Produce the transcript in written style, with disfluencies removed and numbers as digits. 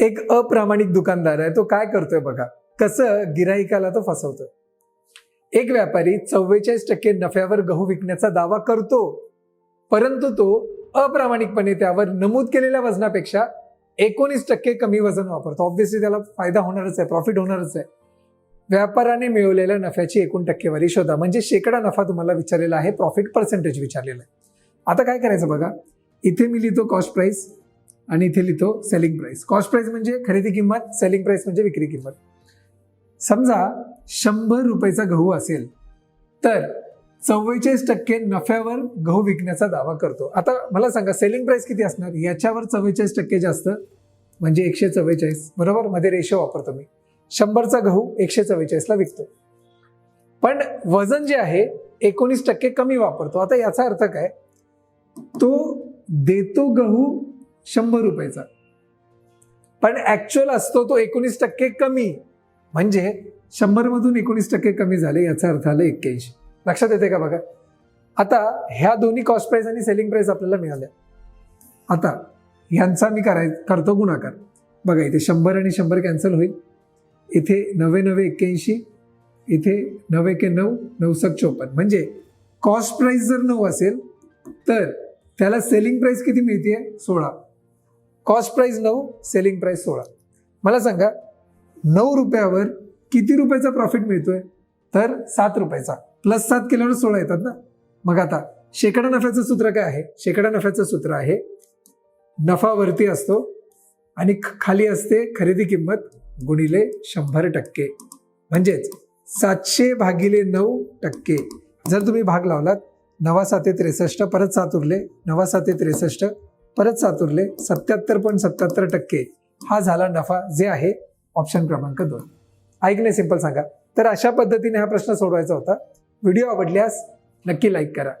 एक अप्रामाणिक दुकानदार आहे, तो काय करतोय बघा, कसं गिराहिकाला तो फसवतोय. एक व्यापारी 44% नफ्यावर गहू विकण्याचा दावा करतो, परंतु तो अप्रामाणिकपणे त्यावर नमूद केलेल्या वजनापेक्षा 19% कमी वजन वापरतो. ऑब्व्हियसली त्याला फायदा होणारच आहे, प्रॉफिट होणारच आहे. व्यापाराने मिळवलेल्या नफ्याची एकूण टक्केवारी शोधा. म्हणजे शेकडा नफा तुम्हाला विचारलेला आहे, प्रॉफिट पर्सेंटेज विचारलेलं आहे. आता काय करायचं बघा, इथे मी लिहितो कॉस्ट प्राइस आणि इथे लिहितो सेलिंग प्राइस. कॉस्ट प्राइस म्हणजे खरेदी किंमत, सेलिंग प्राइस म्हणजे विक्री किंमत. समजा 100 रुपयाचा गहू असेल तर 44% नफ्यावर गहू विकण्याचा दावा करतो. आता मला सांगा सेलिंग प्राइस किती असणार, याच्यावर 44% जास्त म्हणजे 144, बरोबर. मध्ये रेशो वापरतो मी. 100चा गहू 144ला विकतो, पण वजन जे आहे 19% कमी वापरतो. आता याचा अर्थ काय, तो देतो गहू 100 रुपयाचा, पण ऍक्च्युअल असतो तो 19% कमी. म्हणजे 100 मधून 19% कमी झाले, याचा अर्थ आला 81. लक्षात येते का बघा. आता ह्या दोन्ही कॉस्ट प्राइस आणि सेलिंग प्राइस आपल्याला मिळाल्या. आता ह्यांचा मी करतो गुणाकार. बघा इथे 100 आणि 100 कॅन्सल होईल, इथे 9 9 81, इथे 9 के 9 9 54. म्हणजे कॉस्ट प्राइस जर 9 असेल तर त्याला सेलिंग प्राइस किती मिळते, 16. Cost price 9, selling price 16. मला सांगा 9 रुपयावर किती रुपयाचा प्रॉफिट मिळतोय, तर 7 रुपयाचा. प्लस 7 केल्यावर 16 येतात ना. मग आता शेकडा नफ्याचं सूत्र काय आहे, शेकडा नफ्याचं सूत्र आहे नफा वरती असतो आणि खाली असते खरेदी किंमत गुणिले 100%. म्हणजेच 700 भागिले 9%. जर तुम्ही भाग लावलात 9 7 63, परत 7 उरले, 9 7 63, परत 7 उरले, 77.77%. हा झाला नफा, जे आहे ऑप्शन क्रमांक 2. ऐकणे सिंपल सांगा. तर अशा पद्धतीने हा प्रश्न सोडवायचा होता. व्हिडिओ आवडल्यास नक्की लाईक करा.